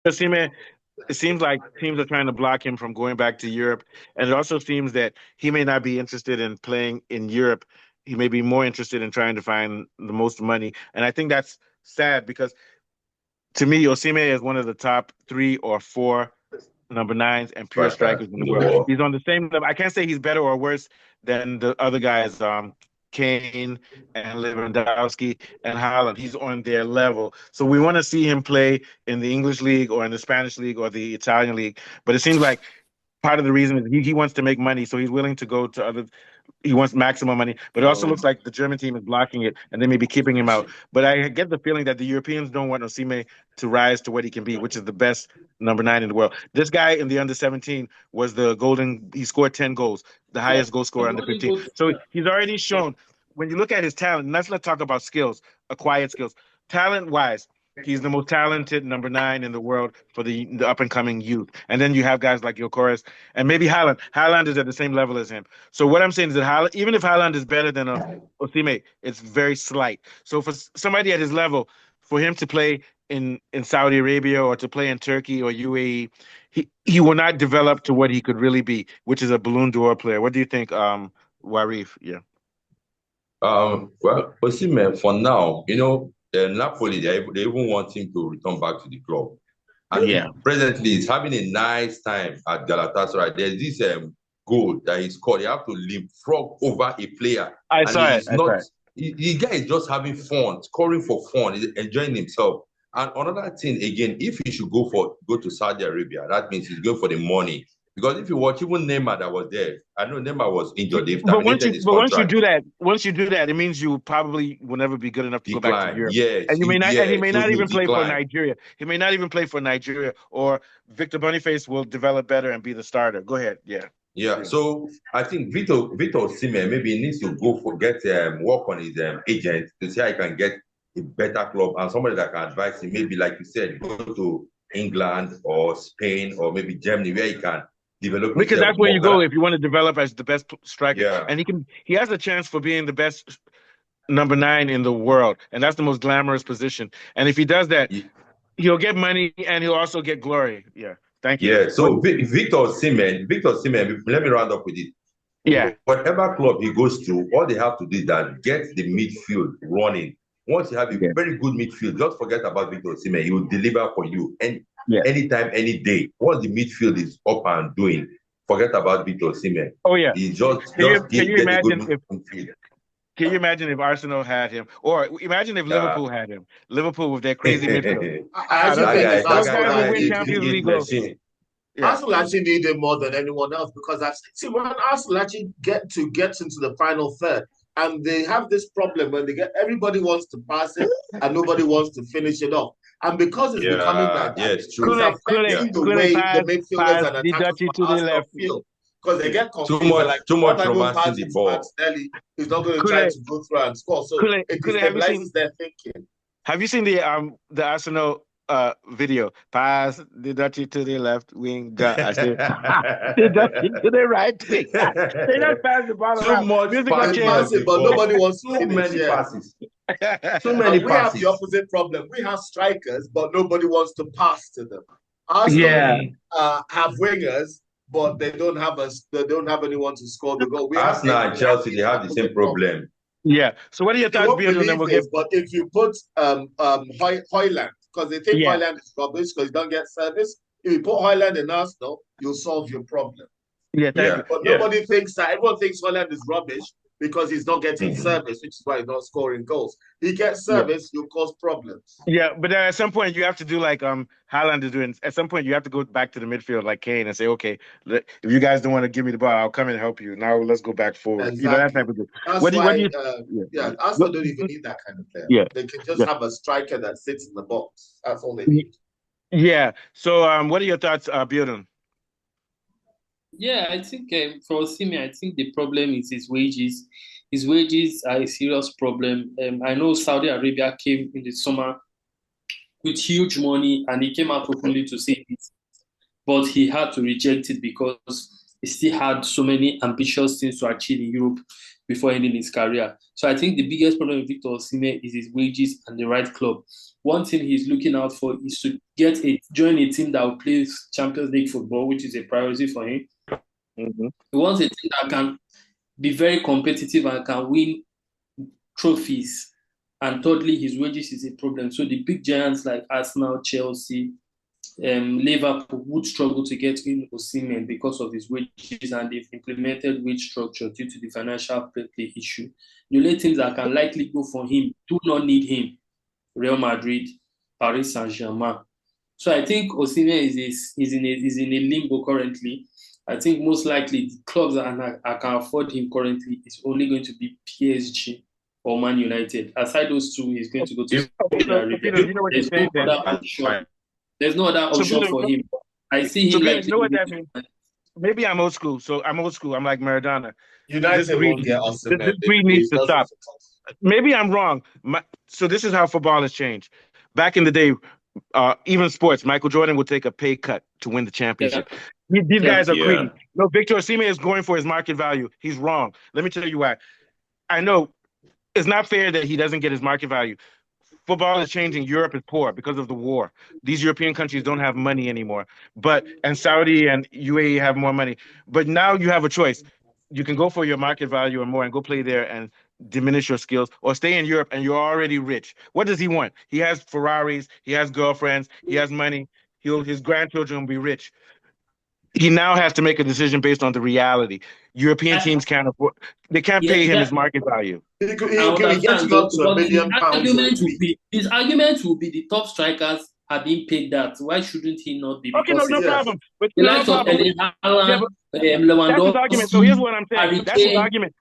Osimhen, it seems like teams are trying to block him from going back to Europe, and it also seems that he may not be interested in playing in Europe. He may be more interested in trying to find the most money, and I think that's sad because to me, Osimhen is one of the top three or four number nines and pure Striker strikers in the in the world. world. He's on the same level. I can't say he's better or worse than the other guys, Kane and Lewandowski and Haaland. He's on their level. So we want to see him play in the English league or in the Spanish league or the Italian league. But it seems like part of the reason is he wants to make money, so he's willing to go to other. He wants maximum money, but it also looks like the German team is blocking it, and they may be keeping him out. But I get the feeling that the Europeans don't want Osimhen to rise to what he can be, which is the best number nine in the world. This guy in the under 17 was the golden. He scored 10 goals, the Yeah, highest goal scorer the under golden 15. goal So scorer. he's already shown. When you look at his talent, and let's not talk about skills, acquired skills. Talent wise, he's the most talented number nine in the world for the up and coming youth. And then you have guys like Yokoris and maybe Haaland. Haaland is at the same level as him. So what I'm saying is that Haaland, even if Haaland is better than Osimhen, it's very slight. So for somebody at his level, for him to play in Saudi Arabia or to play in Turkey or UAE, he will not develop to what he could really be, which is a Ballon d'Or player. What do you think, Warif? Yeah. Well, Osimhen, for now, Napoli, they even want him to return back to the club. And Yeah. presently, he's having a nice time at Galatasaray. There's this goal that he scored. You have to leapfrog over a player. I And saw it. he's I saw not, it. the guy is just having fun, scoring for fun, he's enjoying himself. And another thing, again, if he should go to Saudi Arabia, that means he's going for the money. Because if you watch even Neymar that was there, I know Neymar was injured. They've terminated his contract. Once you do that, it means you probably will never be good enough to go back to Decline. Europe. Yes, And you may not, and he yeah. may So not you even play for decline. Nigeria. He may not even play for Nigeria, or Victor Boniface will develop better and be the starter. Go ahead. Yeah. Yeah, so I think Victor Osimhen maybe he needs to go for get work on his agent to see how he can get a better club and somebody that can advise him. Maybe like you said, go to England or Spain or maybe Germany where he can develop Because himself that's where you more. go if you want to develop as the best striker. Yeah, And he has a chance for being the best number nine in the world. And that's the most glamorous position. And if he does that, he'll get money and he'll also get glory. Yeah. Thank you. yeah. What? So Victor Osimhen. Let me round up with it. Yeah. Whatever club he goes to, all they have to do is that get the midfield running. Once you have a Yeah. very good midfield, just forget about Victor Osimhen. He will deliver for you Yeah. anytime, any day. Once the midfield is up and doing, forget about Victor Osimhen. Oh yeah. He just Can you get a good imagine if midfield. Can you imagine if Arsenal had him, or imagine if Yeah. Liverpool had him? Liverpool with their crazy midfield. I Ah, actually those think guys, it's That those guy, guys Arsenal will that win need Champions is League. Goals. machine. Yeah, Arsenal actually need him more than anyone else because I've seen when Arsenal actually get into the final third, and they have this problem when they get everybody wants to pass it and nobody wants to finish it off. And because it's becoming Yeah, like that, yes, true. it's Yeah. affecting the way the midfielders pass and the attackers dirty for to the Arsenal left. feel. Because they get Too confused. They're much, like, too why am much I going romancing past the it to ball. Martinelli? He's not going to try Kule, to go through and score. So Kule, it Kule, destabilizes their thinking. have you seen the Arsenal video? Pass the dirty to the left wing. I said, the dirty to the right wing. They just pass the ball Too around. much Musical They passing chairs. pass of it, the but nobody ball. wants to Too finish. many Yeah. passes. Too And many we have the passes. opposite problem. We have strikers, but nobody wants to pass to them. Arsenal Yeah. Mm. have wingers, but they don't have us. They don't have anyone to score the goal. We have Arsenal and Chelsea, they the have the same opposite problem. problem. Yeah. So what are your You thoughts, won't Beard, and then believe we'll get this, but if you put Hoyland, because they think yeah. Hoyland is rubbish because he don't get service. If you put Hoyland in Arsenal, you'll solve your problem. Yeah, thank Yeah, you. But yeah. nobody thinks that. Everyone thinks Hoyland is rubbish because he's not getting Mhm. service, which is why he's not scoring goals. He gets Yeah. service, you'll cause problems. Yeah, but at some point you have to do like Haaland is doing. At some point you have to go back to the midfield like Kane and say, okay, if you guys don't want to give me the ball, I'll come and help you. Now let's go back forward. You know that Exactly. type of thing. That's What do why, you? Yeah, yeah, what, Arsenal don't even need that kind of player. yeah, They can just yeah, have a striker that sits in the box. That's all they need. yeah. So what are your thoughts, Bjorn? Yeah, I think for Osimhen, I think the problem is his wages. His wages are a serious problem. I know Saudi Arabia came in the summer with huge money and he came out openly to say it, but he had to reject it because he still had so many ambitious things to achieve in Europe before ending his career. So I think the biggest problem with Victor Osimhen is his wages and the right club. One thing he's looking out for is to join a team that will play Champions League football, which is a priority for him. Mm-hmm. He wants a team that can be very competitive and can win trophies. And thirdly, his wages is a problem. So the big giants like Arsenal, Chelsea, Liverpool would struggle to get in Osimhen because of his wages, and they've implemented wage structure due to the financial fair play issue. The only teams that can likely go for him do not need him: Real Madrid, Paris Saint-Germain. So I think Osimhen is in a limbo currently. I think most likely the clubs that can afford him currently is only going to be PSG or Man United. Aside those two, he's going to go to Saudi Arabia. You know what you're saying, There's no other option for him. I see him like. You know what that means? Maybe I'm old school, so I'm old school. I'm like Maradona. United won't get Osimhen. This greed needs to stop. Maybe I'm wrong. So this is how football has changed. Back in the day, even sports, Michael Jordan would take a pay cut to win the championship. Yeah. These guys are greedy. No, Victor Osimhen is going for his market value. He's wrong. Let me tell you why. I know it's not fair that he doesn't get his market value. Football is changing. Europe is poor because of the war. These European countries don't have money anymore. And Saudi and UAE have more money. But now you have a choice. You can go for your market value or more and go play there and diminish your skills, or stay in Europe and you're already rich. What does he want? He has Ferraris, he has girlfriends, he has money. His grandchildren will be rich. He now has to make a decision based on the reality. European teams can't afford. They can't pay him his market value. His argument will be the top strikers are being paid that. Why shouldn't he not be? Okay, no problem. But the likes of Lewandowski. So here's what I'm saying. That's his argument.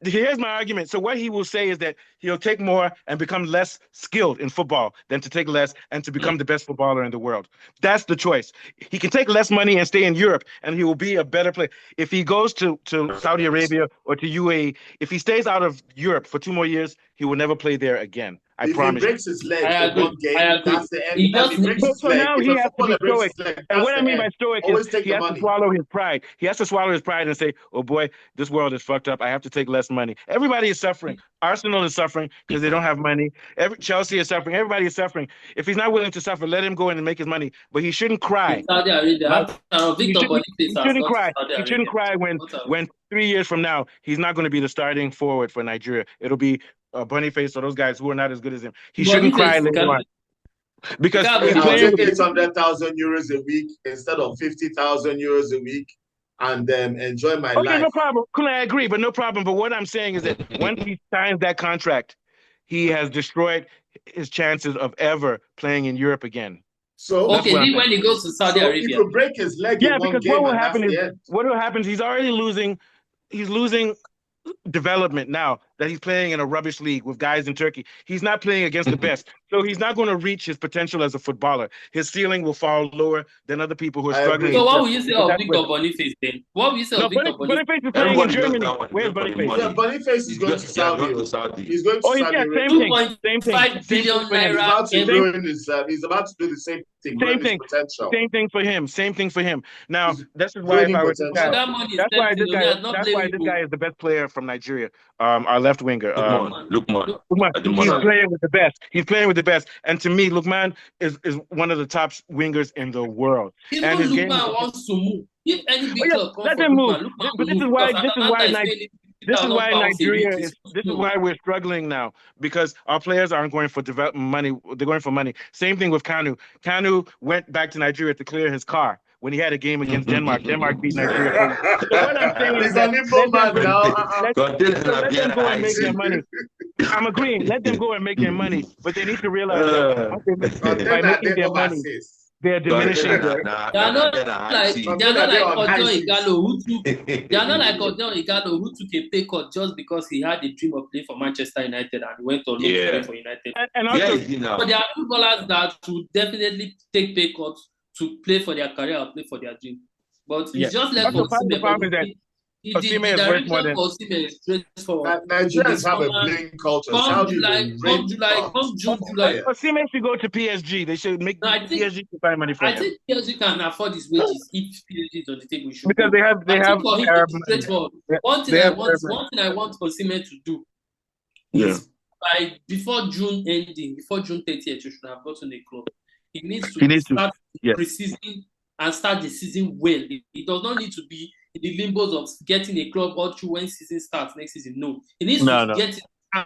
Here's my argument. So what he will say is that he'll take more and become less skilled in football than to take less and to become the best footballer in the world. That's the choice. He can take less money and stay in Europe, and he will be a better player. If he goes to Saudi Arabia or to UAE, if he stays out of Europe for 2 more years, he will never play there again. I promise. If he breaks his leg in one game, that's the end. So now he has to be stoic. And what I mean by stoic is he has to swallow his pride. He has to swallow his pride and say, oh boy, this world is fucked up. I have to take less money. Everybody is suffering. Arsenal is suffering because they don't have money. Chelsea is suffering. Everybody is suffering. If he's not willing to suffer, let him go in and make his money. But he shouldn't cry. He shouldn't cry. He shouldn't cry when 3 years from now, he's not going to be the starting forward for Nigeria. It'll be Boniface or those guys who are not as good as him. He shouldn't cry later on. Because he's playing 800,000 euros a week instead of 50,000 euros a week, and enjoy my life. Okay, no problem. I agree, but no problem. But what I'm saying is that once he signs that contract, he has destroyed his chances of ever playing in Europe again. So when he goes to Saudi Arabia, he could break his leg in one game. What will happen is he's already losing. He's losing development now that he's playing in a rubbish league with guys in Turkey. He's not playing against the best. So he's not going to reach his potential as a footballer. His ceiling will fall lower than other people who are struggling. So what will you say of Victor Boniface then? What will you say of Victor Boniface? Boniface is playing in Germany. Where's Boniface? Yeah, Boniface is going to Saudi. He's going to Saudi. Same thing. 2.5 billion naira. He's about to do the same thing. Same thing for him. Same thing for him. Now, this is why if I were this guy, that's why this guy is the best player from Nigeria. Our left winger. Lukman. He's playing with the best. He's playing with the best. And to me, Lukman is one of the top wingers in the world. Even and Lukman wants to move. If any big club let them move. But this is why Nigeria is. This is why we're struggling now, because our players aren't going for development money. They're going for money. Same thing with Kanu. Kanu went back to Nigeria to clear his car when he had a game against Denmark. Denmark beat Nigeria. So what I'm saying is that let them go and make their money. I'm agreeing. Let them go and make their money, but they need to realize that by making their money, they're diminishing. They're not like Odon Igalo who took a pay cut just because he had a dream of playing for Manchester United and went on loan to play for United. And also, but there are footballers that would definitely take pay cuts to play for their career or play for their dream. But it's just left for Osimhen is worth more direction than. for Osimhen is straightforward. Nigerians have a bling culture. Saudi will Come June, July. Osimhen should go to PSG. They should make PSG to find money for him. I think PSG can afford his wages if PSG is on the table. Should Because go. they have for him Arab to be money. straightforward. Yeah, One thing I want Osimhen to do is before June ending, before June 30th, you should have gotten a club. He needs to start preseason and start the season well. It does not need to be in the limbos of getting a club all through when season starts next season. No, he needs to get in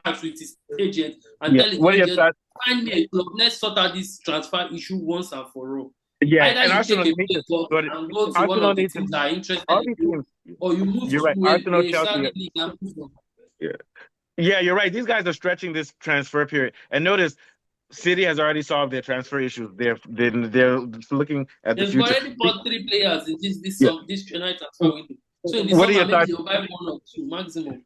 touch with his agent and tell his agent, find me a club. Let's sort out this transfer issue once and for all. Yeah, either and you Arsenal take a big club and go to one of the teams that are interested in you, or you move to Arsenal, a Saudi league and move on. Yeah, you're right. These guys are stretching this transfer period, and notice City has already solved their transfer issues. They're looking at the future. They've already bought 3 players in this January transfer window. So in the what summer, maybe they'll buy 1 or 2 maximum.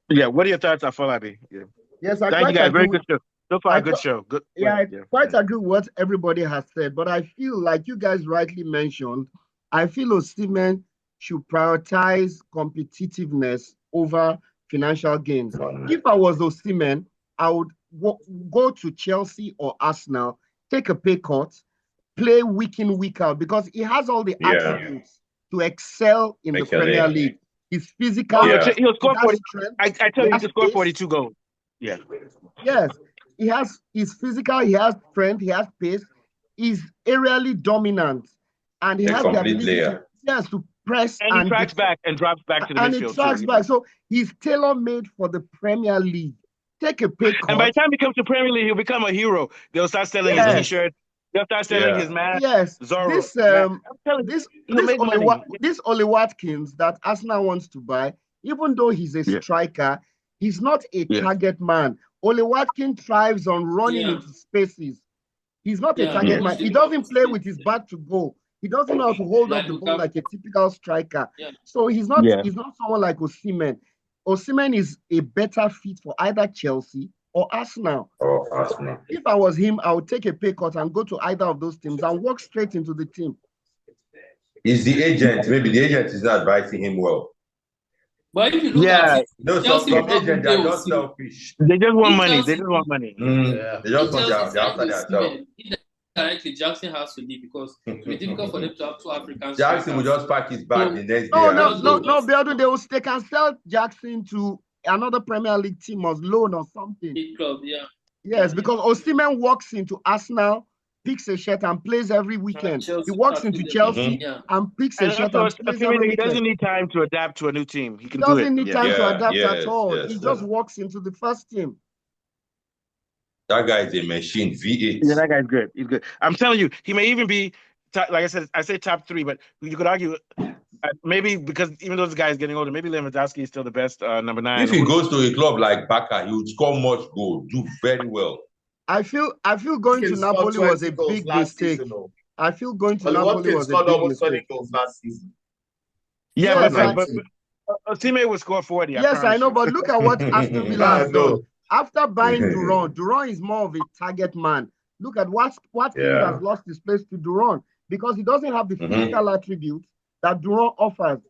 Yeah, what are your thoughts, Afolabi? Yeah. Yes, thank you guys. Very good show. So far, good show. Good. I quite agree with what everybody has said, but I feel like you guys rightly mentioned, I feel Osimhen should prioritize competitiveness over financial gains. If I was Osimhen, I would go to Chelsea or Arsenal, take a pay cut, play week in, week out, because he has all the attributes to excel in the Premier League. He's physical. He'll score 40. I tell you, he can score 42 goals. Yeah. Yes. He's physical, he has strength, he has pace, he's aerially dominant, and he has the ability to press and he tracks back and drops back to the midfield. And he tracks back. So he's tailor-made for the Premier League. Take a pay cut. And by the time he comes to Premier League, he'll become a hero. They'll start selling his t-shirt. They'll start selling his mask. Yes. Zorro. This Oli Watkins that Arsenal wants to buy, even though he's a striker, he's not a target man. Oli Watkins thrives on running into spaces. He's not a target man. He doesn't play with his back to goal. He doesn't know how to hold up the ball like a typical striker. So he's not someone like Osimhen. Osimhen is a better fit for either Chelsea or Arsenal. If I was him, I would take a pay cut and go to either of those teams and walk straight into the team. Is the agent, maybe the agent is not advising him well. But if you look at it, some agents are just selfish. They just want money. They just want money. They just want after themselves. Indirectly, Jackson has to leave because it will be difficult for them to have 2 Africans. Jackson will just pack his bag the next day. No, Beldo, they can sell Jackson to another Premier League team on loan or something. Big club, Yes, because Osimhen walks into Arsenal, picks a shirt and plays every weekend. He walks into Chelsea and picks a shirt and plays every weekend. He doesn't need time to adapt to a new team. He doesn't need time to adapt at all. He just walks into the first team. That guy is a machine, V8. Yeah, that guy's good. He's good. I'm telling you, he may even be, like I say top 3, but you could argue maybe because even though this guy is getting older, maybe Lewandowski is still the best number 9. If he goes to a club like Barca, he would score much goal, do very well. I feel going to Napoli was a big mistake. I feel going to Napoli was a big mistake. Last season. Yeah, but Osimhen will score 40. Yes, I know, but look at what Aston Villa has done. After buying Duran is more of a target man. Look at what has lost his place to Duran because he doesn't have the physical attributes that Duran offers.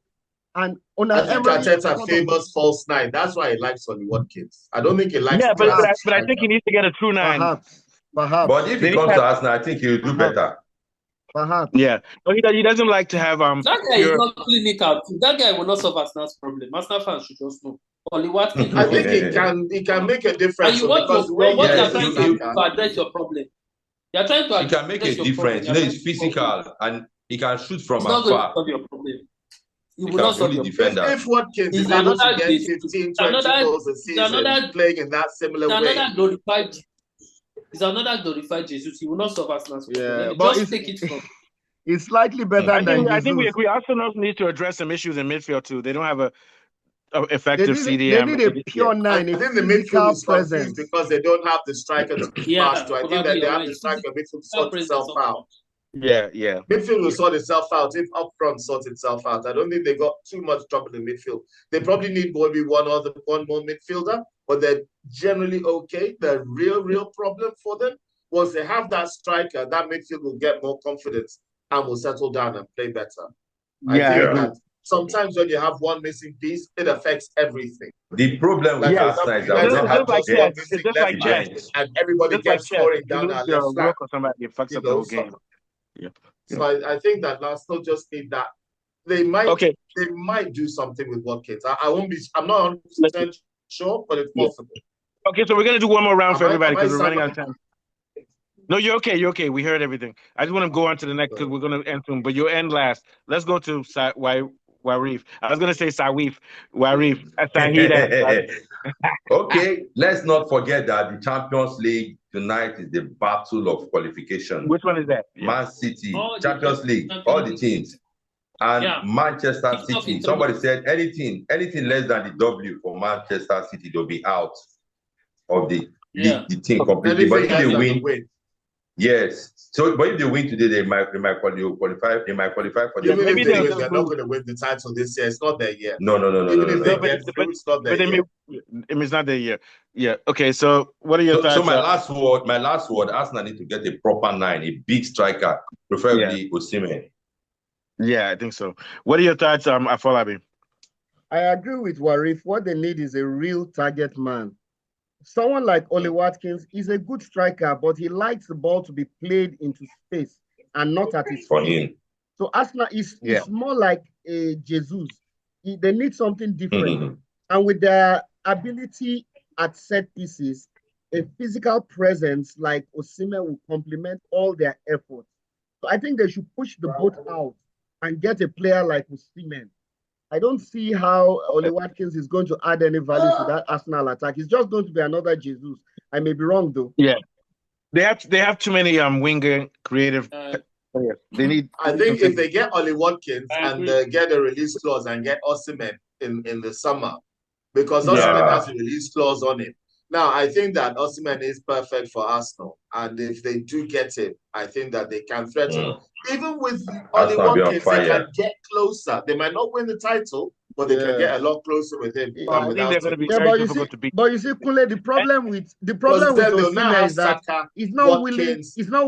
And I think Arteta favors false 9. That's why he likes Oli Watkins. I don't think he likes. Yeah, but I think he needs to get a true 9. Perhaps. But if he comes to Arsenal, I think he'll do better. Perhaps. Yeah, but he doesn't like to have That guy is not clinical. That guy will not solve Arsenal's problem. Arsenal fans should just know. Oli Watkins. I think he can make a difference. And you want to address your problem. You're trying to. He can make a difference. He's physical and he can shoot from afar. It's not going to solve your problem. He will not solve your problem. If Watkins is able to get 15, 20 goals a season, playing in that similar way. It's another glorified Jesus. He will not solve Arsenal's problem. Yeah, but just take it from. It's slightly better than Jesus. I think we agree. Arsenal needs to address some issues in midfield too. They don't have a effective CDM. They need a pure 9. I think the midfield is confused because they don't have the striker to pass to. I think that they have the striker midfield to sort itself out. Yeah. Midfield will sort itself out if up front sorts itself out. I don't think they got too much trouble in midfield. They probably need maybe one more midfielder, but they're generally okay. The real problem for them was they have that striker. That midfield will get more confidence and will settle down and play better. I think sometimes when you have one missing piece, it affects everything. The problem with Arsenal is that we don't have to get it's just like chess, and everybody kept scoring down our left flank. Or somebody fucks up the whole game. Yeah. So I think that Arsenal just need that. They might do something with Watkins. I'm not 100% sure, but it's possible. Okay, so we're gonna do one more round for everybody because we're running out of time. No, you're okay. You're okay. We heard everything. I just want to go on to the next because we're going to end soon, but you'll end last. Let's go to Warif. I was going to say Sawif. Warif. Okay, let's not forget that the Champions League tonight is the battle of qualification. Which one is that? Man City, Champions League, all the teams. And Manchester City. Somebody said anything less than the W for Manchester City, they'll be out of the team completely. But if they win. Yes. So, but if they win today, they might qualify. They might qualify for the. Maybe they're not going to win the title this year. It's not there yet. No. It's not there yet. It's not there yet. Yeah. Okay. So, what are your thoughts? So my last word. Arsenal need to get a proper 9, a big striker, preferably Osimhen. Yeah, I think so. What are your thoughts, Afolabi? I agree with Warif. What they need is a real target man. Someone like Oli Watkins is a good striker, but he likes the ball to be played into space and not at his feet. So Arsenal is more like a Jesus. They need something different. And with their ability at set pieces, a physical presence like Osimhen will complement all their efforts. So I think they should push the boat out and get a player like Osimhen. I don't see how Oli Watkins is going to add any value to that Arsenal attack. It's just going to be another Jesus. I may be wrong though. Yeah, they have too many winger creative players. They need. I think if they get Oli Watkins and get a release clause and get Osimhen in the summer, because Osimhen has a release clause on him. Now, I think that Osimhen is perfect for Arsenal. And if they do get him, I think that they can threaten. Even with only one case, they can get closer. They might not win the title, but they can get a lot closer with him. I think they're going to be very difficult to beat. But you see, Kule, the problem with Osimhen is that he's not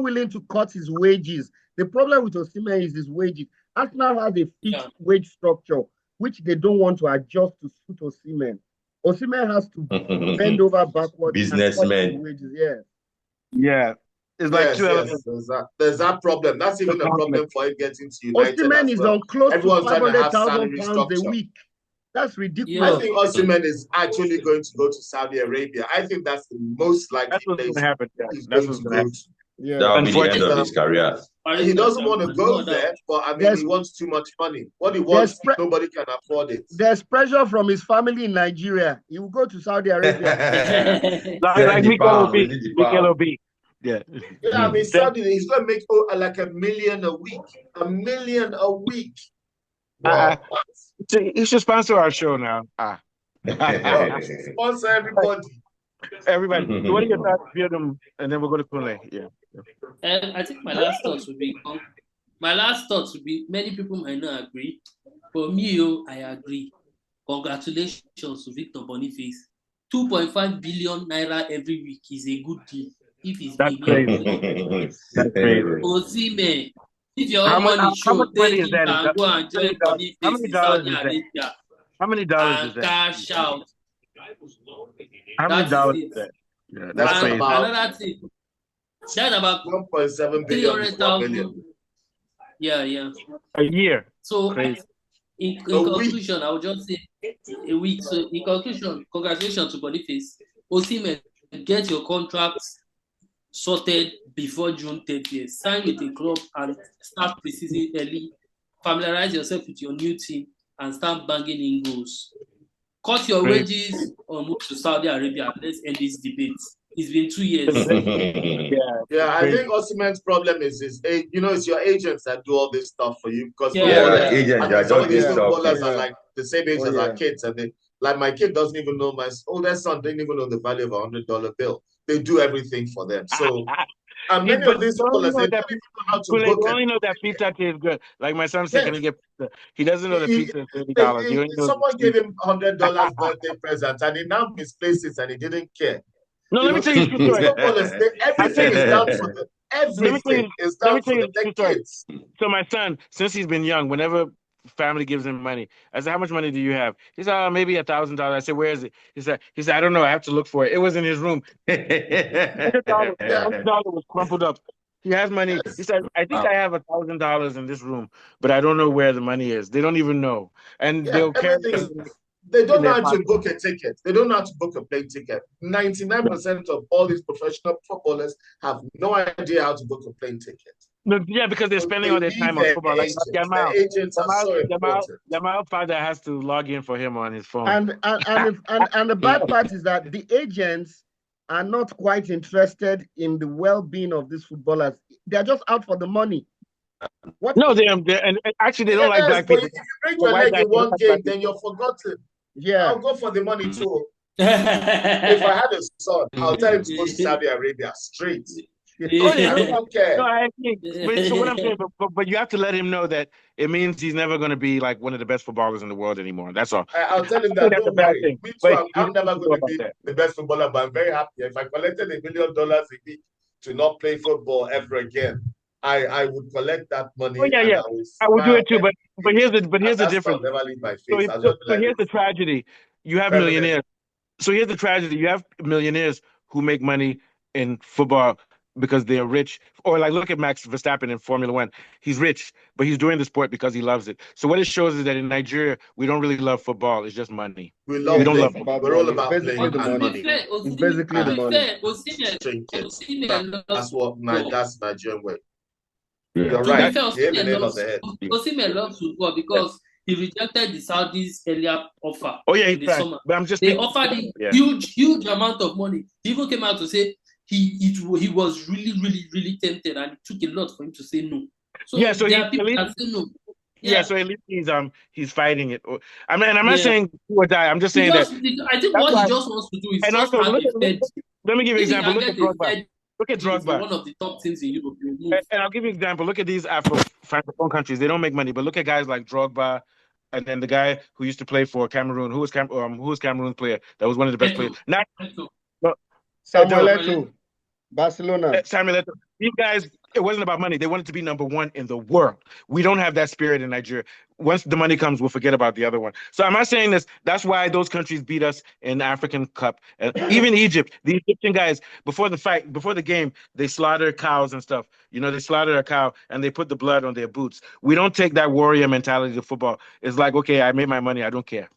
willing to cut his wages. The problem with Osimhen is his wages. Arsenal has a fixed wage structure, which they don't want to adjust to suit Osimhen. Osimhen has to bend over backwards. Businessman. Yeah. It's like there's that problem. That's even a problem for him getting to United. Osimhen is on close to £500,000 a week. That's ridiculous. I think Osimhen is actually going to go to Saudi Arabia. I think that's the most likely place That's what's going to happen. Yeah. That will be the end of his career. He doesn't want to go there, but I mean, he wants too much money. What he wants, nobody can afford it. There's pressure from his family in Nigeria. He will go to Saudi Arabia. like Mikel Obi. Yeah, I mean, Saudi, he's going to make like $1 million a week. $1 million a week. Wow. He should sponsor our show now. Sponsor everybody. Everybody. So what are your thoughts, Biodum? And then we'll go to Kunle. Yeah. I think my last thoughts would be many people might not agree. For me, I agree. Congratulations to Victor Boniface. 2.5 billion naira every week is a good deal. If it's That's crazy. That's crazy. Osimhen, if your money show, take it and go and join Boniface in Saudi Arabia. How many dollars is that? Cash out. How many dollars is that? Yeah, that's crazy. Another thing. That's about 1.7 billion. Yeah. A year. So crazy. In conclusion, I would just say a week. So in conclusion, congratulations to Boniface. Osimhen, get your contracts sorted before June 30th. Sign with the club and start preseason early. Familiarize yourself with your new team and start banging in goals. Cut your wages or move to Saudi Arabia. Let's end this debate. It's been 2 years. I think Osimhen's problem is it's your agents that do all this stuff for you because agents some of these footballers are like the same age as our kids, and like my kid doesn't even know, my oldest son didn't even know the value of $100 bill. They do everything for them. So and many of these footballers they don't even know how to book it. Only know that pizza tastes good. Like my son said, can he get pizza? He doesn't know that pizza is $30. Someone gave him $100 birthday present, and he now misplaced it, and he didn't care. No, let me tell you a story. Everything is down for the kids. So my son, since he's been young, whenever family gives him money. I said, how much money do you have? He said, oh, maybe $1,000. I said, where is it? He said, I don't know. I have to look for it. It was in his room. $100 was crumpled up. He has money. He said, I think I have $1,000 in this room, but I don't know where the money is. They don't even know. And they'll carry it. They don't know how to book a ticket. They don't know how to book a plane ticket. 99% of all these professional footballers have no idea how to book a plane ticket. Yeah, because they're spending all their time on football. Like Jamal, the agents are so important. Jamal father has to log in for him on his phone. And the bad part is that the agents are not quite interested in the well-being of these footballers. They're just out for the money. No, they're and actually they don't like black people. If you break your leg in one game, then you're forgotten. Yeah, I'll go for the money too. If I had a son, I'll tell him to go to Saudi Arabia straight. I don't care. No, I think. So what I'm saying, but you have to let him know that it means he's never going to be like one of the best footballers in the world anymore. That's all. I'll tell him that. Don't worry. Me too, I'm never going to be the best footballer, but I'm very happy. If I collected $1 million a week to not play football ever again, I would collect that money. Oh, yeah. I would do it too, but here's the difference. Never leave my face. So here's the tragedy. You have millionaires. So here's the tragedy. You have millionaires who make money in football because they're rich. Or like look at Max Verstappen in Formula One. He's rich, but he's doing the sport because he loves it. So what it shows is that in Nigeria, we don't really love football. It's just money. We don't love football. We're all about playing the money. It's basically the money. That's Nigerian way. You're right. Osimhen loves football because he rejected the Saudis' earlier offer. Oh yeah, he's summer. But I'm just they offered him huge amount of money. He even came out to say he was really tempted, and it took a lot for him to say no. So yeah, so there are people that say no. Yeah, so at least he's fighting it. I mean, I'm not saying do or die. I'm just saying that. I think what he just wants to do is and just also, have a fed. Let me give you an example. Look at Drogba. One of the top things in Europe. And I'll give you an example. Look at these Francophone countries. They don't make money, but look at guys like Drogba, and then the guy who used to play for Cameroon. Who was Cameroon's player? That was one of the best players. Samuel Eto'o, Barcelona. Samuel Eto'o. These guys, it wasn't about money. They wanted to be number one in the world. We don't have that spirit in Nigeria. Once the money comes, we'll forget about the other one. So I'm not saying this. That's why those countries beat us in the African Cup. Even Egypt, the Egyptian guys, before the game, they slaughter cows and stuff. You know, they slaughter a cow and they put the blood on their boots. We don't take that warrior mentality to football. It's like, okay, I made my money. I don't care.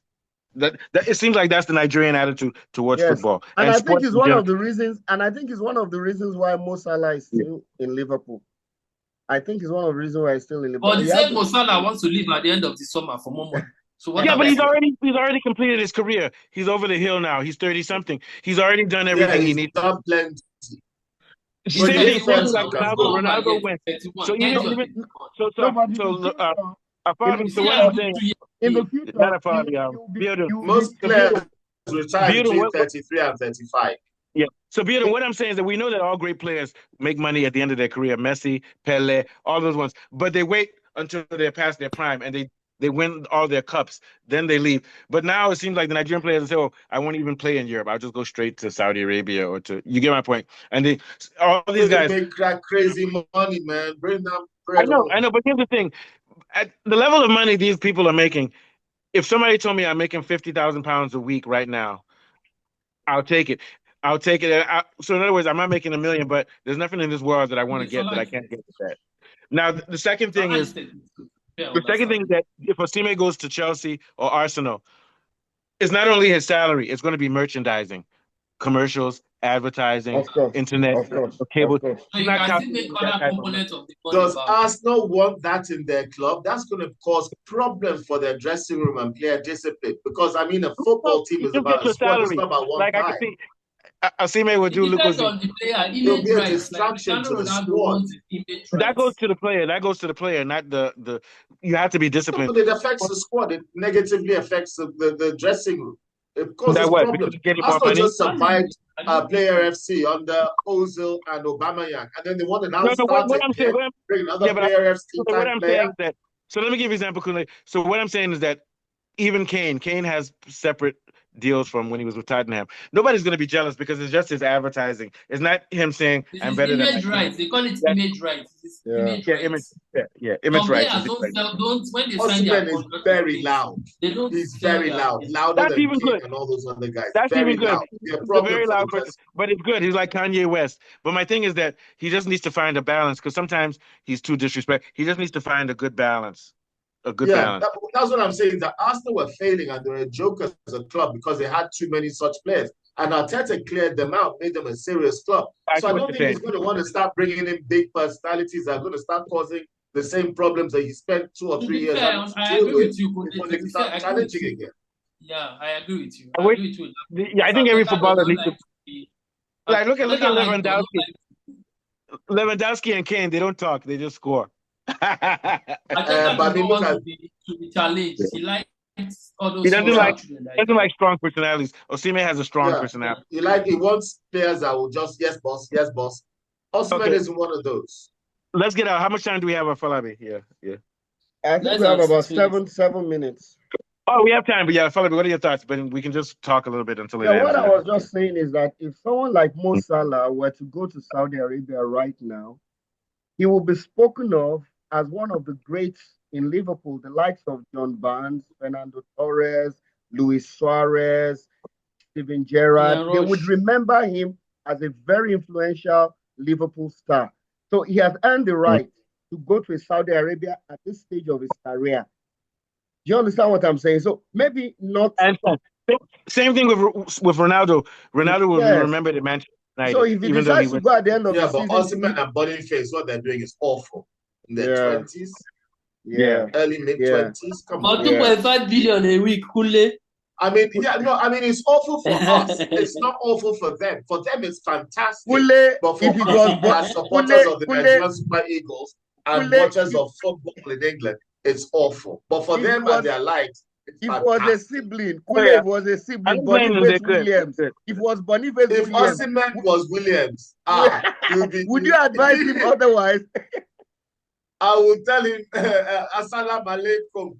That it seems like that's the Nigerian attitude towards football. And I think it's one of the reasons. And I think it's one of the reasons why Mo Salah is still in Liverpool. I think it's one of the reasons why he's still in Liverpool. But he said Mo Salah wants to leave at the end of the summer for more money. So but he's already completed his career. He's over the hill now. He's 30-something. He's already done everything he needs. Same thing like Ronaldo went. So what I'm saying in the future, most players retire between 33 and 35. Yeah. So, what I'm saying is that we know that all great players make money at the end of their career. Messi, Pele, all those ones. But they wait until they're past their prime and they win all their cups. Then they leave. But now it seems like the Nigerian players say, oh, I won't even play in Europe. I'll just go straight to Saudi Arabia or to – you get my point. And all these guys – They make crazy money, man. Bring them I know. But here's the thing. At the level of money these people are making, if somebody told me I'm making 50,000 pounds a week right now, I'll take it. So in other words, I'm not making $1 million, but there's nothing in this world that I want to get that I can't get with that. Now, the second thing is that if Osimhen goes to Chelsea or Arsenal, it's not only his salary, it's going to be merchandising, commercials, advertising, internet, cable. Does Arsenal want that in their club? That's going to cause problems for their dressing room and player discipline. Because I mean, a football team is about a squad, it's not about one guy. I can see Osimhen would do Lucas. It'll be a distraction to the squad. That goes to the player. Not the. You have to be disciplined. But it affects the squad. It negatively affects the dressing room. It causes problems. Arsenal just survived Player FC under Ozil and Aubameyang, and then they want to now bring another Player FC player. So let me give you an example. So what I'm saying is that even Kane has separate deals from when he was with Tottenham. Nobody's going to be jealous because it's just his advertising. It's not him saying, I'm better than my image rights. They call it That's, image rights. It's image image, rights. image Some rights. players don't when they sign their Osimhen is contract, very loud. they don't He's tell very their loud, louder That's than even King good. and all those other guys. That's Very even good. loud. He's a very loud person, but it's good. He's like Kanye West. But my thing is that he just needs to find a balance because sometimes he's too disrespectful. He just needs to find a good balance. Balance. That's what I'm saying. That Arsenal were failing and they were a joke as a club because they had too many such players. And Arteta cleared them out, made them a serious club. So I don't think he's going to want to start bringing in big personalities that are going to start causing the same problems that he spent 2 or 3 years having to deal with before they start challenging again. Yeah, I agree with you. I agree with you. Yeah, I think every footballer needs to look at Lewandowski. Lewandowski and Kane, they don't talk, they just score. But I mean, look at to be challenged. He likes all those. He doesn't like strong personalities. Osimhen has a strong personality. He wants players that will just yes boss. Osimhen isn't one of those. Let's get out. How much time do we have, Falabi? Yeah. I think we have about 7 minutes. Oh, we have time, but Falabi, what are your thoughts? But we can just talk a little bit until it ends. What I was just saying is that if someone like Mo Salah were to go to Saudi Arabia right now, he will be spoken of as one of the greats in Liverpool, the likes of John Barnes, Fernando Torres, Luis Suarez, Steven Gerrard. They would remember him as a very influential Liverpool star. So he has earned the right to go to Saudi Arabia at this stage of his career. Do you understand what I'm saying? So maybe not. And same thing with Ronaldo. Ronaldo will be remembered at Manchester United. So if he decides to go at the end of the season, but Osimhen and Boniface, what they're doing is awful. In their 20s, early mid-20s. Come on, 2.5 billion a week, Kule. I mean, it's awful for us. It's not awful for them. For them, it's fantastic. But for us, as supporters of the Nigerian Super Eagles and watchers of football in England, it's awful. But for them and their likes, it was a sibling. Kule was a sibling. Boniface Williams. It was Boniface Williams. If Osimhen was Williams, would you advise him otherwise? I will tell him, Assalamu alaikum.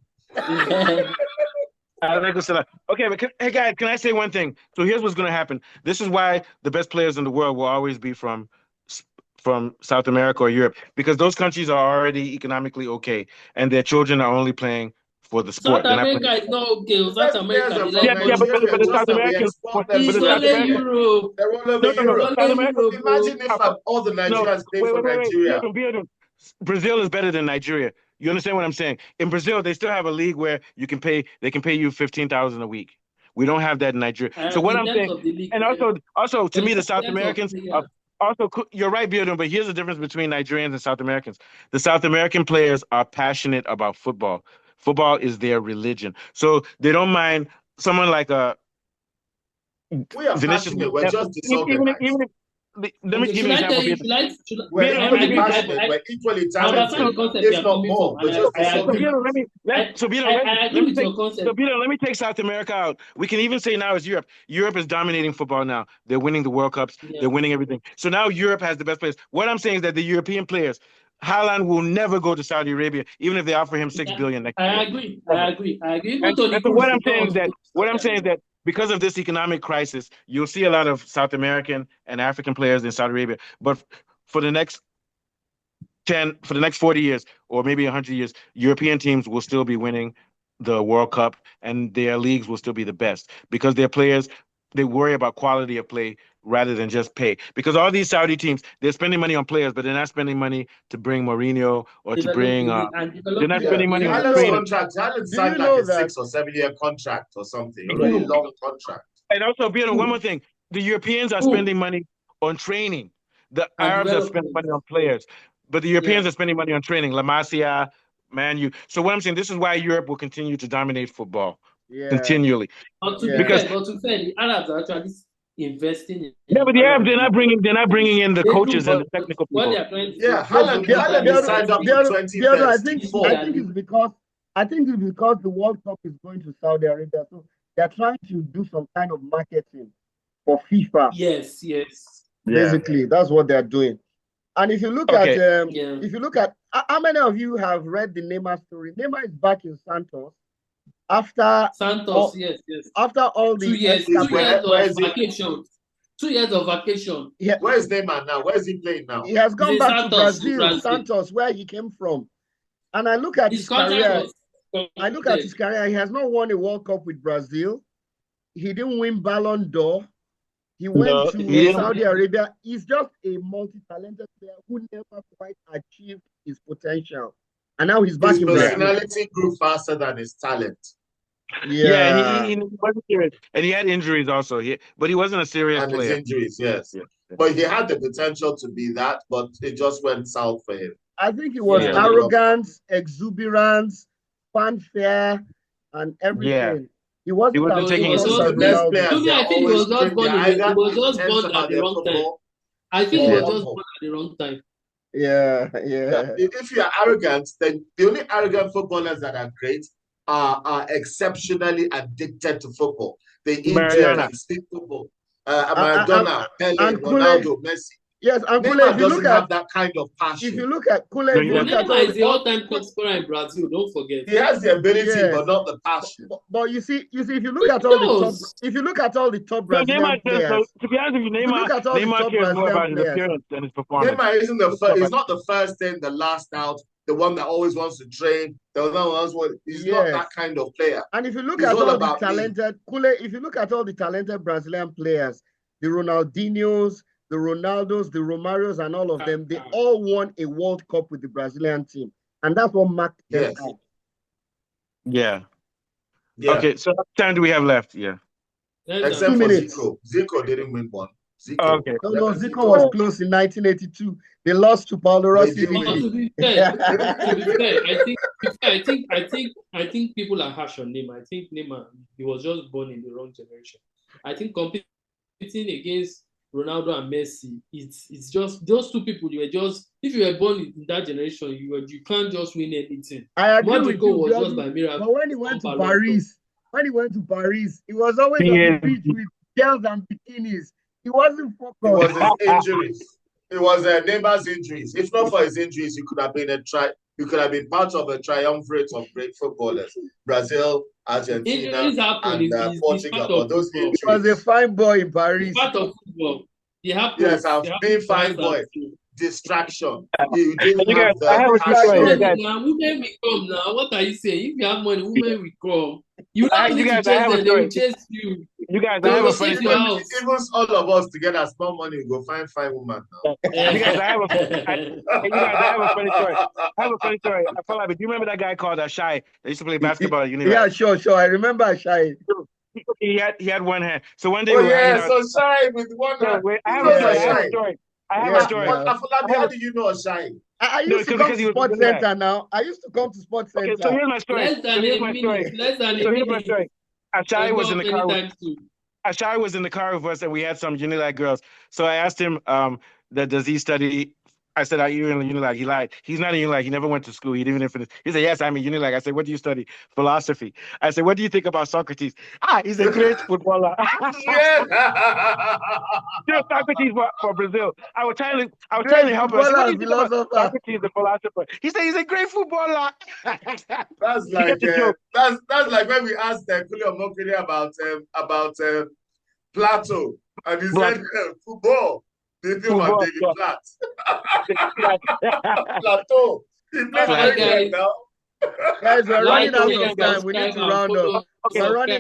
Okay, but hey guys, can I say one thing? So here's what's going to happen. This is why the best players in the world will always be from South America or Europe, because those countries are already economically okay, and their children are only playing for the sport. South America is not okay. South America, but the South Americans, it's only Europe. They're all over Europe. Imagine if all the Nigerians play for Nigeria. Brazil is better than Nigeria. You understand what I'm saying? In Brazil, they still have a league where they can pay you $15,000 a week. We don't have that in Nigeria. So what I'm saying, and also to me, the South Americans also, you're right, Bearden, but here's the difference between Nigerians and South Americans. The South American players are passionate about football. Football is their religion. So they don't mind someone like we are passionate. We're just disorganized. Let me give you an example. We're equally talented, if not more. Let me take South America out. We can even say now it's Europe. Europe is dominating football now. They're winning the World Cups. They're winning everything. So now Europe has the best players. What I'm saying is that the European players, Haaland will never go to Saudi Arabia, even if they offer him $6 billion next year. I agree. And what I'm saying is that because of this economic crisis, you'll see a lot of South American and African players in Saudi Arabia. But for the next 40 years, or maybe 100 years, European teams will still be winning the World Cup, and their leagues will still be the best because their players, they worry about quality of play rather than just pay. Because all these Saudi teams, they're spending money on players, but they're not spending money to bring Mourinho or to bring. They're not spending money on training. Haaland signed like a 6 or 7 year contract or something, a really long contract. And also, one more thing: the Europeans are spending money on training. The Arabs are spending money on players, but the Europeans are spending money on training. La Masia, Man U. So what I'm saying, this is why Europe will continue to dominate football continually. But to be fair, the Arabs are actually investing in. But the Arabs, they're not bringing in the coaches and the technical people. What they are trying to Haaland signed up in 2034. I think it's because the World Cup is going to Saudi Arabia, so they're trying to do some kind of marketing for FIFA. Yes. Basically, that's what they're doing. And if you look at how many of you have read the Neymar story? Neymar is back in Santos. After Santos, yes. After all the 2 years, 2 years of vacation. 2 years of vacation. Yeah. Where is Neymar now? Where is he playing now? He has gone back to Brazil, Brazil, Santos, where he came from. And I look at his career. He has not won a World Cup with Brazil. He didn't win Ballon d'Or. He went to Saudi Arabia. He's just a multi-talented player who never quite achieved his potential. And now he's back in Brazil. His personality grew faster than his talent. Yeah, he wasn't serious. And he had injuries also. But he wasn't a serious player. His injuries, yes. Yeah. But he had the potential to be that, but it just went south for him. I think it was arrogance, exuberance, fanfare, and everything. Yeah. He wasn't taking it the best players. I think he was just born at the wrong time. I think he was just born at the wrong time. Yeah. If you are arrogant, then the only arrogant footballers that are great are exceptionally addicted to football. They eat and sleep football. Maradona, Pele, Ronaldo, Messi. Yes, and Neymar if you doesn't have that kind of passion. If you look at Kule, Neymar is the all-time top scorer in Brazil. Don't forget. He has the ability, but not the passion. But you see, if you look at all the top Brazilian players, to be honest with you, Neymar cares more about his appearance than his performance. Neymar isn't the first. He's not the first in, the last out, the one that always wants to train. He's not that kind of player. And if you look at all the talented if you look at all the talented Brazilian players, the Ronaldinhos, the Ronaldos, the Romarios, and all of them, they all won a World Cup with the Brazilian team. And that's what marked them out. Yeah. Okay, so how much time do we have left? Yeah. Except for Zico. Zico didn't win one. Okay. No, Zico was close in 1982. They lost to Paulo Rossi. To be fair, I think people are harsh on Neymar. I think Neymar, he was just born in the wrong generation. I think competing against Ronaldo and Messi, it's just those two people. You were just, if you were born in that generation, you can't just win anything. I agree with you, was just by miracle. But when he went to Paris, he was always on the beach with girls and bikinis. He wasn't focused. It was his injuries. It was Neymar's injuries. If not for his injuries, he could have been part of a triumvirate of great footballers. Brazil, Argentina, and Portugal. But those injuries. He was a fine boy in Paris. Part of football. Yes, I've been fine boy. Distraction. You guys, I have a question. Now, women will come now. What are you saying? If you have money, women will come. You guys, they will chase you. You guys, I have a funny story. Even all of us together, small money, we go find fine woman now. You guys, I have a funny story. Do you remember that guy called Shai that used to play basketball at University? Yeah, sure. I remember Shai. He had one hand. So one day Shai with one hand. I have a story. How do you know Shai? I used to come to Sports Center now. I used to come to Sports Center. Okay, so here's my story. Here's my story. Ashai was in the car. Ashai was in the car with us, and we had some Unilag girls. So I asked him, does he study? I said, are you in Unilag? He lied. He's not in Unilag. He never went to school. He didn't even finish. He said, yes, I'm in Unilag. I said, what do you study? Philosophy. I said, what do you think about Socrates? He's a great footballer. Socrates for Brazil. I was trying to help him. What do you think about Socrates, the philosopher? He said, he's a great footballer. That's like when we asked Julio Mokele about Plato, and he said football. Plateau. He played very well now. Guys, we're running out of time. We need to round up. We're running